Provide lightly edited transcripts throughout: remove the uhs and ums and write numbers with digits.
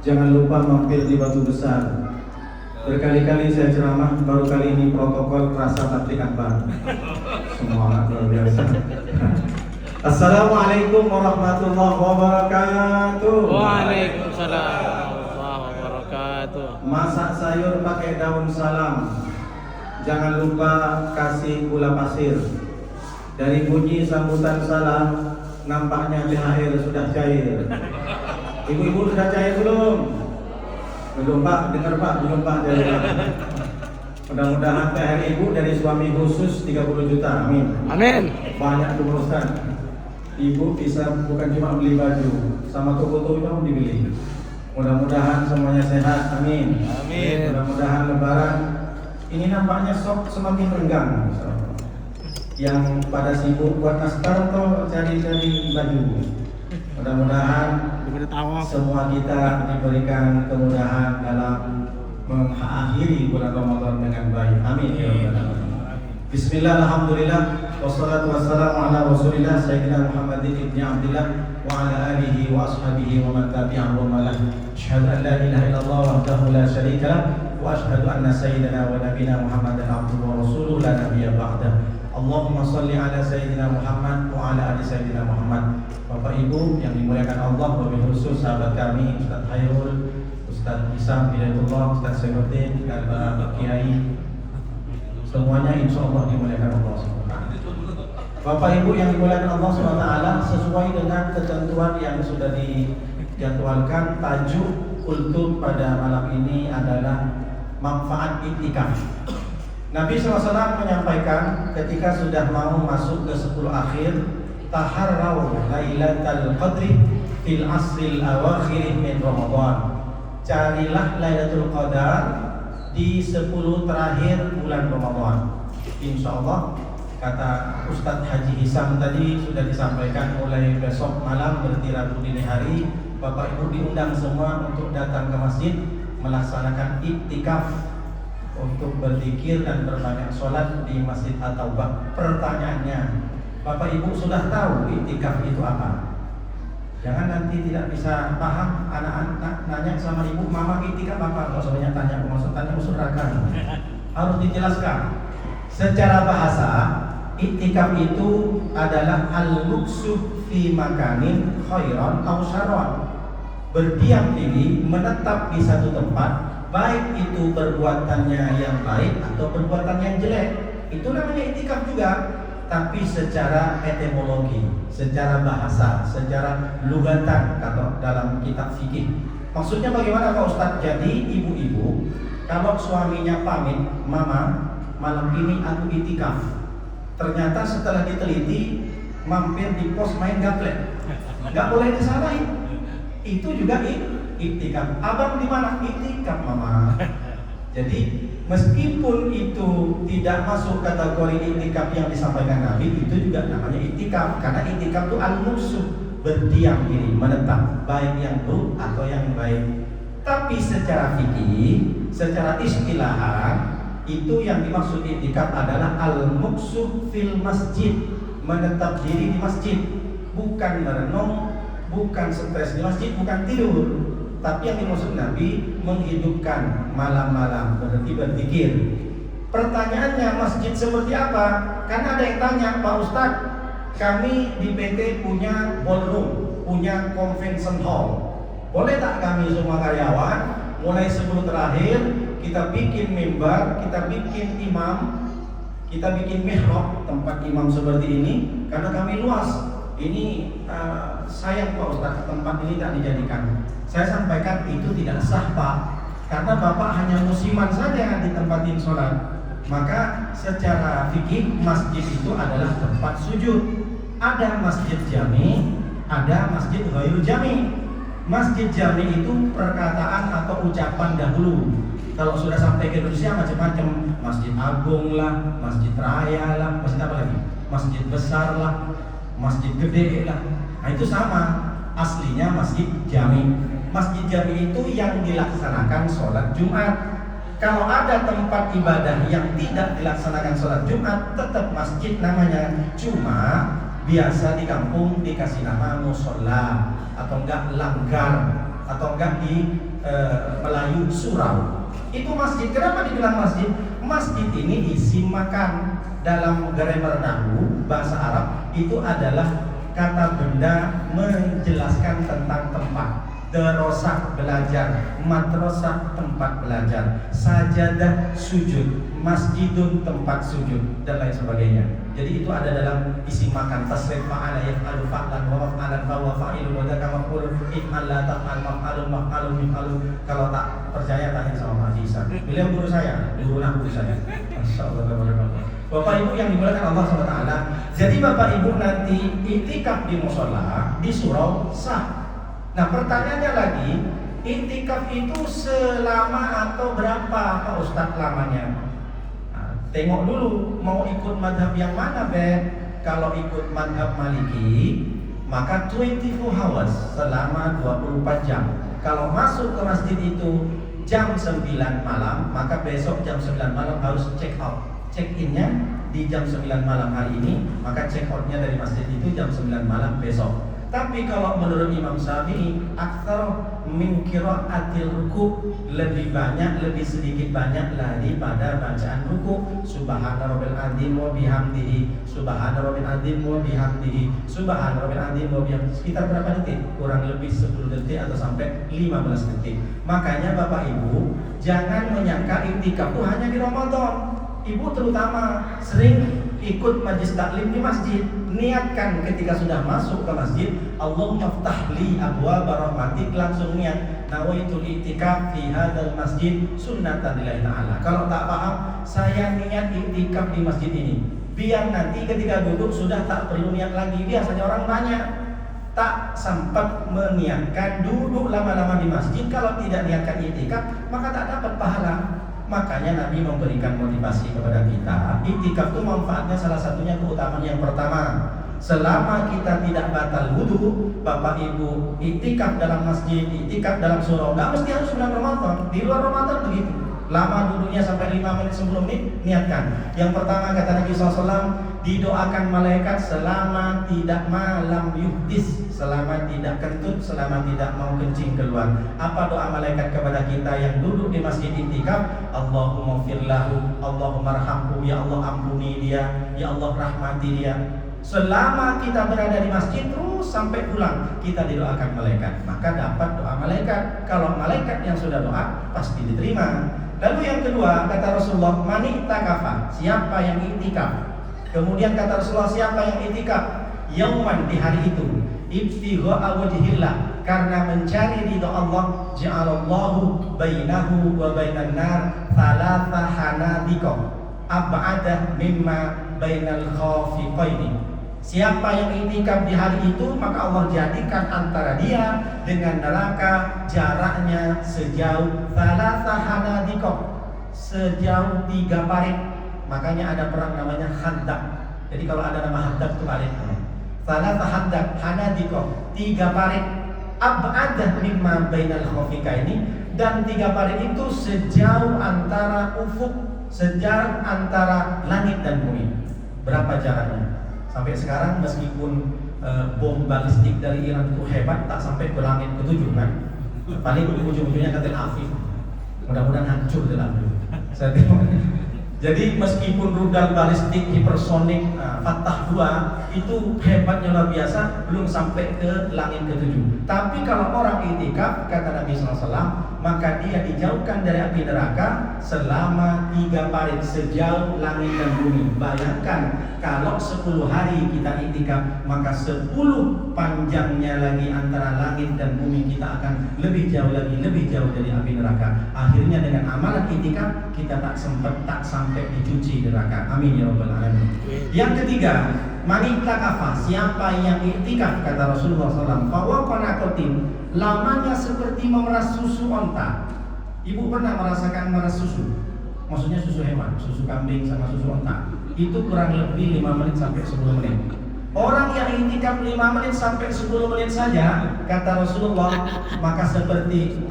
Jangan lupa mampir di Batu Besar. Berkali-kali saya ceramah, baru kali ini protokol rasa tablik akbar. Semua luar biasa. Assalamualaikum warahmatullahi wabarakatuh. Waalaikumsalam warahmatullahi wabarakatuh. Masak sayur pakai daun salam. Jangan lupa kasih gula pasir. Dari bunyi sambutan salam, nampaknya THR sudah cair. Ibu-ibu sudah cair belum? Belum Pak, dengar Pak, belum Pak. Mudah-mudahan THR ibu dari suami khusus 30 juta, amin. Amin. Banyak tuh Ustaz. Ibu bisa bukan cuma beli baju, sama toko-toko pun dibeli. Mudah-mudahan semuanya sehat, amin. Amin. Mudah-mudahan lebaran ini nampaknya sok semakin renggang. Yang pada sibuk buat nastar atau cari-cari baju. Mudah-mudahan semua kita diberikan kemudahan dalam mengakhiri bulan Ramadan dengan baik. Amin ya rabbal alamin. Bismillah, alhamdulillah, wassalatu wassalamu ala Rasulillah Sayyidina Muhammadin ibni Abdillah wa ala alihi wa ashabihi wa man tabi'ahum wa malah. Asyhadu an la ilaha illallah wahdahu la syarika lah wa asyhadu anna sayyidina wa nabiyana Muhammadan abduhu wa rasuluhu la nabiyya ba'dah. Allahumma salli ala Sayyidina Muhammad wa ala ali Sayyidina Muhammad. Bapak Ibu yang dimuliakan Allah, wabil khusus sahabat kami Ustaz Khairul, Ustaz Isam Hidayatullah, Ustaz Saifuddin dan para kiai, semuanya insya Allah dimuliakan Allah SWT. Bapak Ibu yang dimuliakan Allah SWT, sesuai dengan ketentuan yang sudah dijadwalkan, tajuk kultum pada malam ini adalah manfaat iktikaf. Nabi SAW menyampaikan ketika sudah mau masuk ke 10 akhir, taharraw lailatul qadri fil asril awakhir min Ramadan. Carilah Lailatul Qadar di 10 terakhir bulan Ramadan. Insyaallah, kata Ustadz Haji Hisam tadi sudah disampaikan, mulai besok malam berarti Rabu dini hari Bapak Ibu diundang semua untuk datang ke masjid melaksanakan iktikaf, untuk berzikir dan berbanyak sholat di Masjid At-Taubah. Pertanyaannya, Bapak Ibu sudah tahu iktikaf itu apa? Jangan nanti tidak bisa paham, anak-anak nanya sama ibu, mama iktikaf apa? Kalau sebenarnya tanya, maksud tanya usul rakan. Harus dijelaskan. Secara bahasa, iktikaf itu adalah al-muksu fi makanin khairan aw syarran. Berdiam diri, menetap di satu tempat, baik itu perbuatannya yang baik atau perbuatan yang jelek, itu namanya iktikaf juga. Tapi secara etimologi, secara bahasa, secara lugatan, kata dalam kitab fikih. Maksudnya bagaimana Pak Ustadz? Jadi ibu-ibu kalau suaminya pamit, mama malam ini aku iktikaf, ternyata setelah diteliti mampir di pos main gaplek, nggak boleh disalahin. Itu juga iktikaf. Abang di mana? Iktikaf mama. Jadi meskipun itu tidak masuk kategori iktikaf yang disampaikan Nabi, itu juga namanya iktikaf. Karena iktikaf itu al-muksu, berdiam diri, menetap, baik yang buruk atau yang baik. Tapi secara fikih, secara istilahan, itu yang dimaksud iktikaf adalah al-muksu fil masjid, menetap diri di masjid, bukan merenung, bukan stres di masjid, bukan tidur. Tapi yang dimaksud Nabi menghidupkan malam-malam, berarti berzikir. Pertanyaannya, masjid seperti apa? Karena ada yang tanya, Pak Ustadz, kami di PT punya ballroom, punya convention hall. Boleh tak kami semua karyawan mulai 10 terakhir kita bikin mimbar, kita bikin imam, kita bikin mihrab, tempat imam seperti ini, karena kami luas. Ini sayang Pak Ustadz, tempat ini tak dijadikan. Saya sampaikan itu tidak sah Pak, karena Bapak hanya musiman saja ditempatin sholat. Maka secara fikih masjid itu adalah tempat sujud. Ada masjid jami, ada masjid ghairul jami. Masjid jami itu perkataan atau ucapan dahulu. Kalau sudah sampai ke Indonesia macam-macam, masjid agung lah, masjid raya lah, masjid apa lagi? Masjid besar lah, masjid gede lah. Nah itu sama, aslinya masjid jami. Masjid jami itu yang dilaksanakan sholat Jumat. Kalau ada tempat ibadah yang tidak dilaksanakan sholat Jumat, tetap masjid namanya. Cuma biasa di kampung dikasih nama musola atau enggak langgar. atau enggak di Melayu surau. Itu masjid. Kenapa dibilang masjid? Masjid ini isim makan. Dalam grammar nahwu bahasa Arab itu adalah kata benda menjelaskan tentang tempat. Darosah belajar, madrasah tempat belajar, sajadah sujud, masjidun tempat sujud, dan lain sebagainya. Jadi itu ada dalam isi makan. Tasrif fa'ala yaf'alu fa'lan wa maf'alan fa huwa fa'ilun wa dzaka maf'ulun if'al la taf'al maf'alun maf'alun mif'alun. Kalau tak percaya tanya sama Pak Isa. Beliau guru saya, guru nahwu saya. Masyaallah. Bapak Ibu yang dimuliakan Allah SWT. Jadi Bapak Ibu nanti iktikaf di mushola, di surau sah. Nah pertanyaannya lagi, iktikaf itu selama atau berapa Pak Ustadz lamanya? Nah, tengok dulu mau ikut madhab yang mana Beb. Kalau ikut madhab Maliki maka 24 hours, selama 24 jam. Kalau masuk ke masjid itu jam 9 malam, maka besok jam 9 malam harus check out. Check-innya di jam 9 malam hari ini, maka check out-nya dari masjid itu jam 9 malam besok. Tapi kalau menurut Imam Syafi'i, aktsar min qiraatil ruku', lebih banyak, lebih sedikit banyak daripada bacaan ruku'. Subhana rabbil azim wa bihamdihi, subhana rabbil azim wa bihamdihi, subhana rabbil azim wa bihamdihi. Sekitar berapa detik? Kurang lebih 10 detik atau sampai 15 detik. Makanya Bapak Ibu jangan menyangka iktikaf itu hanya di Ramadan. Ibu terutama sering ikut majlis taklim di masjid. Niatkan ketika sudah masuk ke masjid, Allahumma ftah li abwaaba rahmatik, langsung niat nawaitul i'tikaf fi hadzal masjid sunnatan lillahi ta'ala. Kalau tak paham, saya niat i'tikaf di masjid ini. Biar nanti ketika duduk sudah tak perlu niat lagi. Biasanya orang banyak tak sempat meniatkan duduk lama-lama di masjid. Kalau tidak niatkan i'tikaf, maka tak dapat pahala. Makanya Nabi memberikan motivasi kepada kita. Iktikaf itu manfaatnya salah satunya keutamaan yang pertama, selama kita tidak batal wudu, Bapak Ibu iktikaf dalam masjid, iktikaf dalam surau, nggak mesti harus bulan Ramadan. Di luar Ramadan begitu. Lama duduknya sampai 5 menit sebelum niatkan. Yang pertama kata Nabi SAW, didoakan malaikat selama tidak malam yuhdis, selama tidak kentut, selama tidak mau kencing keluar. Apa doa malaikat kepada kita yang duduk di masjid iktikaf? Allahumma firlahu, Allahumma arhamhu, ya Allah ampuni dia, ya Allah rahmati dia. Selama kita berada di masjid terus sampai pulang, kita didoakan malaikat, maka dapat doa malaikat. Kalau malaikat yang sudah doa pasti diterima. Lalu yang kedua kata Rasulullah, mani takafa, siapa yang iktikaf. Kemudian kata Rasulullah, siapa yang iktikaf yauman, di hari itu, ibtigha'a wajhillah, karena mencari ridha Allah, ja'alallahu bainahu wa bainan nar thalatha hanadiqa ab'ada mimma bainal khafiqaini. Siapa yang iktikaf di hari itu, maka Allah jadikan antara dia dengan neraka jaraknya sejauh thalatha hanadiqa, sejauh 3 parit. Makanya ada perang namanya Khandaq. Jadi kalau ada nama Khandaq itu parit. Thalatha Khandaq hanadiqa, 3 parit. Ab'adah mimma bainal khafiqaini, dan 3 parit itu sejauh antara ufuk, sejauh antara langit dan bumi. Berapa jaraknya? Sampai sekarang meskipun bom balistik dari Iran itu hebat, tak sampai ke langit ke-7 kan. Paling ujung-ujungnya ke Tel Aviv. Mudah-mudahan hancur Tel Aviv. Jadi meskipun rudal balistik hipersonik Fatah 2 itu hebatnya luar biasa, belum sampai ke langit ke-7. Tapi kalau orang iktikaf, kata Nabi SAW, maka dia dijauhkan dari api neraka selama 3 parit, sejauh langit dan bumi. Bayangkan kalau 10 hari kita iktikaf, maka 10 panjangnya lagi antara langit dan bumi, kita akan lebih jauh lagi, lebih jauh dari api neraka. Akhirnya dengan amalan iktikaf kita tak sampai dicuci neraka. Amin ya rabbal alamin. Yang ketiga, manita kafa, siapa yang iktikaf, kata Rasulullah SAW, fawaqanakotin, lamanya seperti memeras susu onta. Ibu pernah merasakan memeras susu? Maksudnya susu hewan, susu kambing sama susu onta. Itu kurang lebih 5 menit sampai 10 menit. Orang yang iktikaf 5 menit sampai 10 menit saja, kata Rasulullah, maka seperti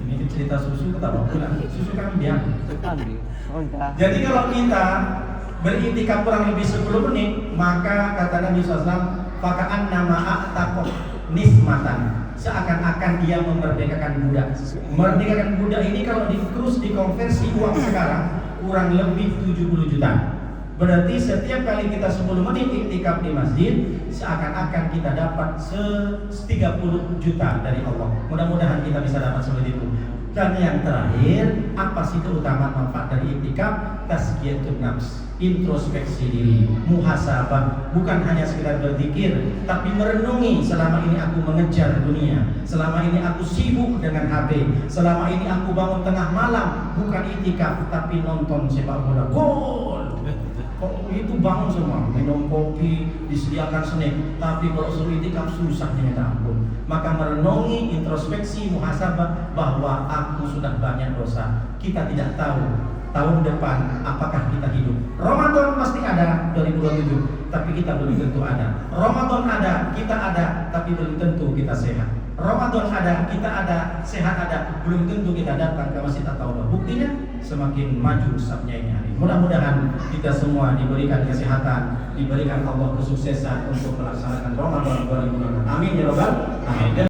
ini cerita susu ketawa pula, susu kambing. Jadi kalau kita beriktikaf kurang lebih 10 menit, maka kata Nabi SAW, faka'an nama a'taqoh nismatan, seakan-akan dia memerdekakan budak. Memerdekakan budak ini kalau dikonversi uang sekarang kurang lebih 70 juta. Berarti setiap kali kita 10 menit iktikaf di masjid, seakan-akan kita dapat 30 juta dari Allah. Mudah-mudahan kita bisa dapat seperti itu. Dan yang terakhir, apa sih keutamaan manfaat dari iktikaf? Tazkiyatun nafs, introspeksi diri, muhasabah, bukan hanya sekedar berzikir, tapi merenungi selama ini aku mengejar dunia, selama ini aku sibuk dengan HP, selama ini aku bangun tengah malam bukan iktikaf tapi nonton sepak bola. Gol. Kok itu bangun semua, minum kopi, disediakan snack, tapi kalau suruh itikaf susahnya minta ampun. Maka merenungi, introspeksi, muhasabah bahwa aku sudah banyak dosa. Kita tidak tahu tahun depan apakah kita hidup. Ramadan pasti ada 2027, tapi kita belum tentu ada. Ramadan ada, kita ada, tapi belum tentu kita sehat. Ramadan ada, kita ada, sehat ada, belum tentu kita datang ke Masjid At-Taubah. Buktinya semakin maju sabnya ini hari. Mudah-mudahan kita semua diberikan kesehatan, diberikan Allah kesuksesan untuk melaksanakan Ramadan 2026. Amin ya Rabbal alamin.